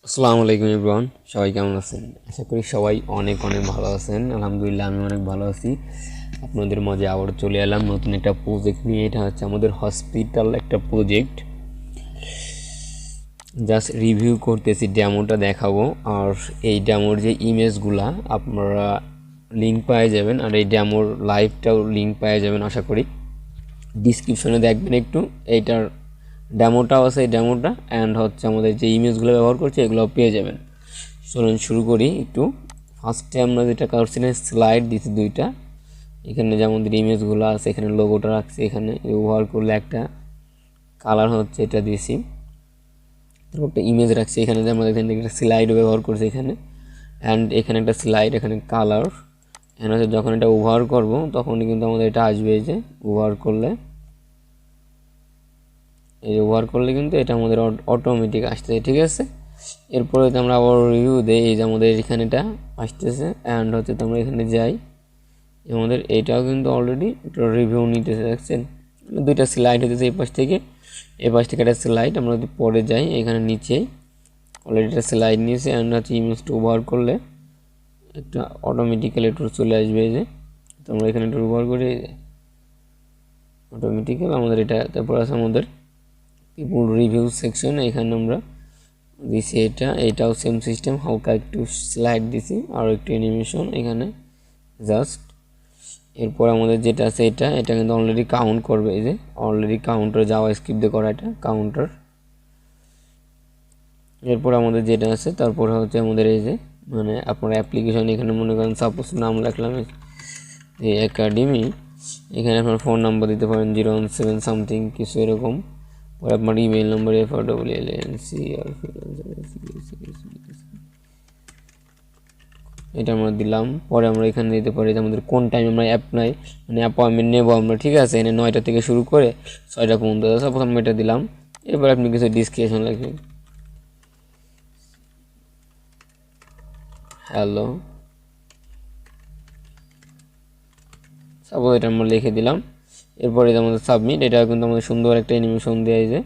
আসসালামু আলাইকুম এভরিওয়ান, সবাই কেমন আছেন? আশা করি সবাই অনেক অনেক ভালো আছেন। আলহামদুলিল্লাহ আমি অনেক ভালো আছি। আপনাদের মাঝে আবার চলে এলাম নতুন একটা প্রজেক্ট নিয়ে। এটা হচ্ছে আমাদের হসপিটাল একটা প্রজেক্ট, জাস্ট রিভিউ করতেছি, ডেমোটা দেখাবো। আর এই ডেমোর যে ইমেজগুলা আপনারা লিঙ্ক পেয়ে যাবেন, আর এই ডেমোর লাইভটাও লিঙ্ক পেয়ে যাবেন আশা করি। ডিসক্রিপশনে দেখবেন একটু, এইটার ডেমোটাও আছে, এই ডেমোটা অ্যান্ড হচ্ছে আমাদের যে ইমেজগুলো ব্যবহার করছি এগুলোও পেয়ে যাবেন। চলুন শুরু করি একটু। ফার্স্টে আমরা যেটা করছি না, স্লাইড দিচ্ছি দুইটা। এখানে যে আমাদের ইমেজগুলো আছে, এখানে লোগোটা রাখছি, এখানে ব্যবহার করলে একটা কালার হচ্ছে এটা দিয়েছি, তারপর একটা ইমেজ রাখছি। এখানে যে আমাদের এখানে একটা স্লাইড ব্যবহার করছি এখানে, অ্যান্ড এখানে একটা স্লাইড, এখানে কালার। এখানে হচ্ছে যখন এটা ওভার করব তখনই কিন্তু আমাদের এটা আসবে, এই যে ওভার করলে, এই যে ওভার করলে কিন্তু এটা আমাদের অটোমেটিক আসতেছে, ঠিক আছে। এরপরে তো আমরা আবার রিভিউ দেই, এই যে আমাদের এখানেটা আসতেছে অ্যান্ড হচ্ছে তো আমরা এখানে যাই, আমাদের এইটাও কিন্তু অলরেডি একটা রিভিউ নিতেছে, দেখছেন দুইটা স্লাইড হতেছে, এই পাশ থেকে একটা স্লাইড। আমরা যদি পরে যাই, এখানে নিচে অলরেডি একটা স্লাইড নিয়েছে অ্যান্ড হচ্ছে ইমেজটা ওভার করলে একটা অটোমেটিক্যালি একটু চলে আসবে, এই যে তো আমরা এখানে একটু ওভার করি, অটোমেটিক্যাল আমাদের এটা। তারপর আছে আমাদের পিপুল রিভিউ সেকশন, এখানে আমরা দিছি এটাও সেম সিস্টেম, হালকা একটু স্লাইড দিছি আর একটু অ্যানিমেশন এখানে জাস্ট। এরপর আমাদের যেটা আছে এটা কিন্তু অলরেডি কাউন্ট করবে, এই যে অলরেডি কাউন্টার যাওয়া স্ক্রিপ্ট দিয়ে করা, এটা কাউন্টার। এরপর আমাদের যেটা আছে তারপরে হচ্ছে আমাদের এই যে মানে আপনার অ্যাপ্লিকেশন, এখানে মনে করেন সাপোজ নাম রাখলাম এই একাডেমি, এখানে আপনার ফোন নাম্বার দিতে পারেন 017 সামথিং কিছু এরকম। পরে আপনার ইমেল নাম্বার এটা আমরা দিলাম। পরে আমরা এখানে দিতে পারি যে আমাদের কোন টাইম আমরা মানে অ্যাপয়েন্টমেন্ট নেবো আমরা, ঠিক আছে। এনে 9টা থেকে শুরু করে 6টা পর্যন্ত, সাপোজ আমরা এটা দিলাম। এরপর আপনি কিছু ডিসক্রিপশন লিখবেন, হ্যালো, সাপোজ এটা আমরা লিখে দিলাম। এরপরে আমাদের সাবমিট, এটা কিন্তু আমাদের সুন্দর একটা অ্যানিমেশন দেয়, যে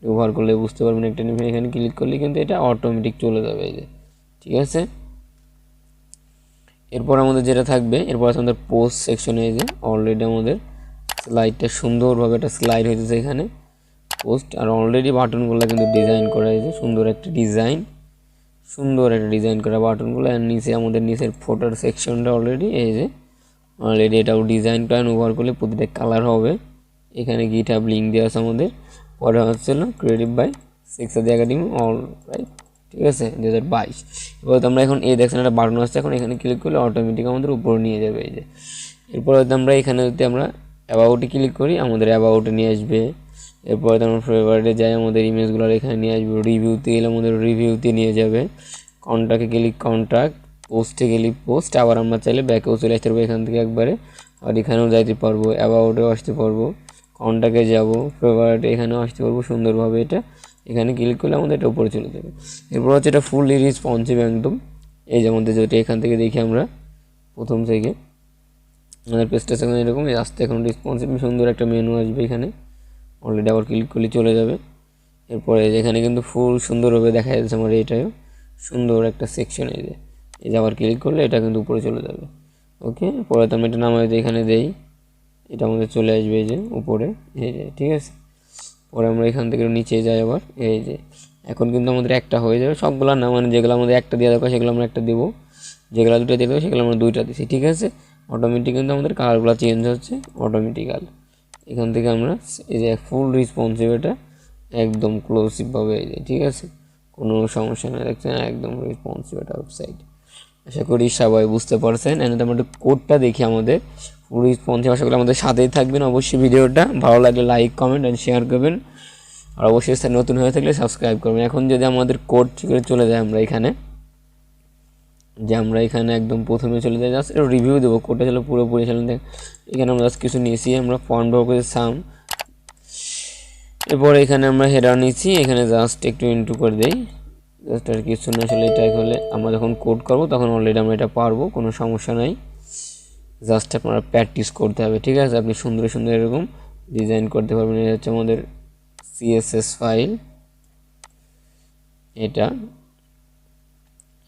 ব্যবহার করলে বুঝতে পারবেন একটা অ্যানিমেশন। এখানে ক্লিক করলে কিন্তু এটা অটোমেটিক চলে যাবে, এই যে ঠিক আছে। এরপর আমাদের যেটা থাকবে, এরপর আছে আমাদের পোস্ট সেকশনে, এই যে অলরেডি আমাদের স্লাইডটা সুন্দরভাবে একটা স্লাইড হয়েছে এখানে পোস্ট। আর অলরেডি বাটনগুলো কিন্তু ডিজাইন করা হয়েছে, সুন্দর একটা ডিজাইন করা বাটনগুলো। আর নিচে আমাদের নিচের ফটোর সেকশনটা অলরেডি এটাও ডিজাইন করা, ওভার করলে প্রতিটা কালার হবে। এখানে গিটহাব লিঙ্ক দেওয়া আছে আমাদের। পরে হচ্ছিল ক্রিয়েটিভ বাই সেকসাদি একাডেমি, অল রাইট, ঠিক আছে, 2022। এবার আমরা এখন এই দেখছেন একটা বাটন আসছে, এখন এখানে ক্লিক করলে অটোমেটিক আমাদের উপরে নিয়ে যাবে, এই যে। এরপর হয়তো আমরা এখানে যদি আমরা অ্যাবাউটে ক্লিক করি, আমাদের অ্যাবাউটে নিয়ে আসবে। এরপর আমরা ফেভারিটে যাই, আমাদের ইমেজগুলো এখানে নিয়ে আসবে। রিভিউতে গেলে আমাদের রিভিউতে নিয়ে যাবে। কন্ট্যাক্টে গেলে কন্ট্যাক্ট, পোস্টে গেলে পোস্ট। আবার আমরা চাইলে ব্যাকেও চলে আসতে পারবো এখান থেকে একবারে, আর এখানেও যাইতে পারবো, অ্যাবাউটেও আসতে পারবো, কন্ট্যাক্টে যাবো, ফেভারিটে এখানেও আসতে পারবো সুন্দরভাবে। এটা এখানে ক্লিক করলে আমাদের এটা উপরে চলে যাবে। এরপর হচ্ছে এটা ফুললি রেসপন্সিভ একদম। এই যে আমাদের যেটা এখান থেকে দেখি আমরা প্রথম থেকে আমাদের পেজটা সেখানে এরকম আসতে, এখন রেসপন্সিভ সুন্দর একটা মেনু আসবে এখানে, অলরেডি আবার ক্লিক করলে চলে যাবে। এরপরে এখানে কিন্তু ফুল সুন্দরভাবে দেখা যাচ্ছে আমার এটাও সুন্দর একটা সেকশন, এই যে আবার ক্লিক করলে এটা কিন্তু উপরে চলে যাবে। ওকে, পরে তো আমি এটা নামাই এখানে দেই, এটা আমাদের চলে আসবে এই যে উপরে, এই যে ঠিক আছে। পরে আমরা এখান থেকে নিচে যাই আবার, এই যে এখন কিন্তু আমাদের একটা হয়ে যাবে সবগুলো না, মানে যেগুলো আমাদের একটা দেওয়া দরকার সেগুলো আমরা একটা দেবো, যেগুলো দুটো দিয়ে দেবো সেগুলো আমরা দুইটা দিচ্ছি, ঠিক আছে। অটোমেটিক কিন্তু আমাদের কালারগুলো চেঞ্জ হচ্ছে অটোমেটিক্যাল। এখান থেকে আমরা এই যে ফুল রেসপন্সিভ, এটা একদম ক্লোজিভভাবে, এই যে ঠিক আছে, কোনো সমস্যা নেই, দেখছেন একদম রেসপন্সিভ এটা ওয়েবসাইট। আশা করি সবাই বুঝতে পারছেন। এন্ড আমরা একটু কোডটা দেখি আমাদের ফুল রেসপন্সিভ। আশা করি আমাদের সাথেই থাকবেন অবশ্যই। ভিডিওটা ভালো লাগলে লাইক কমেন্ট অ্যান্ড শেয়ার করবেন, আর অবশ্যই নতুন হয়ে থাকলে সাবস্ক্রাইব করবেন। এখন যদি আমাদের কোড ঠিক করে চলে যায়, আমরা এখানে একদম প্রথমে চলে যাই, জাস্ট একটু রিভিউ দেবো, কোডটা চলে পুরোপুরি চলে দেখ। এখানে আমরা জাস্ট কিছু নিয়েছি, আমরা ফন্ট ব্যবহার করেছি সাম। এরপর এখানে আমরা হেডার নিয়েছি, এখানে জাস্ট একটু ইন্টু করে দেই, জাস্ট আর কিছু না। আসলে এটাই হলে আমরা যখন কোড করবো তখন অলরেডি আমরা এটা পারবো, কোনো সমস্যা নাই। জাস্ট আপনারা প্র্যাকটিস করতে হবে, ঠিক আছে। আপনি সুন্দর সুন্দর এরকম ডিজাইন করতে পারবেন। এটা হচ্ছে আমাদের CSS ফাইল, এটা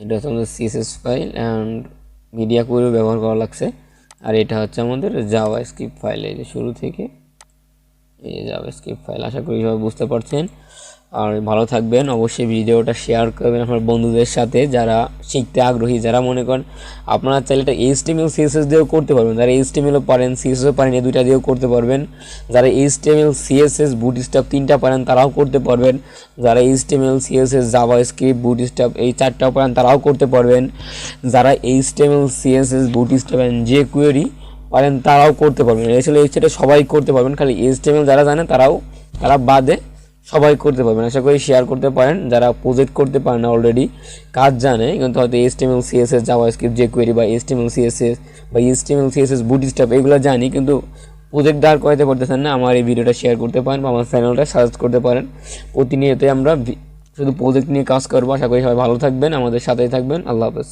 এটা হচ্ছে আমাদের সিএসএস ফাইল অ্যান্ড মিডিয়া কোয়েরিও ব্যবহার করা লাগছে। আর এটা হচ্ছে আমাদের জাভাস্ক্রিপ্ট ফাইল, এই যে শুরু থেকে এই জাভাস্ক্রিপ্ট ফাইল। আশা করি সবাই বুঝতে পারছেন। আর ভালো থাকবেন, অবশ্যই ভিডিওটা শেয়ার করবেন আপনার বন্ধুদের সাথে যারা শিখতে আগ্রহী, যারা মনে করেন আপনারা চাইলে এটা HTML CSS দিয়েও করতে পারবেন, যারা HTMLও পারেন CSSও পারেন, এই দুইটা দিয়েও করতে পারবেন। যারা HTML CSS বুটস্ট্র্যাপ তিনটা পারেন তারাও করতে পারবেন, যারা HTML CSS জাভাস্ক্রিপ্ট বুটস্ট্র্যাপ এই চারটাও পারেন তারাও করতে পারবেন, যারা HTML CSS bootstrap and jQuery পারেন তারাও করতে পারবেন। আসলে এটা সবাই করতে পারবেন, খালি HTML যারা জানে তারা বাদে সবাই করতে পারবেন। আশা করি শেয়ার করতে পারেন। যারা প্রজেক্ট করতে পারে না অলরেডি, কাজ জানে কিন্তু হয়তো HTML CSS জাভাস্ক্রিপ্ট jQuery বা HTML CSS বা HTML CSS বুটস্ট্র্যাপ এগুলো জানি কিন্তু প্রজেক্ট দাঁড় করাতে পারতেছেন না, আমার এই ভিডিওটা শেয়ার করতে পারেন বা আমার চ্যানেলটা সাজেস্ট করতে পারেন। প্রতিনিয়তই আমরা শুধু প্রজেক্ট নিয়ে কাজ করবো। আশা করি সবাই ভালো থাকবেন, আমাদের সাথেই থাকবেন। আল্লাহ হাফেজ।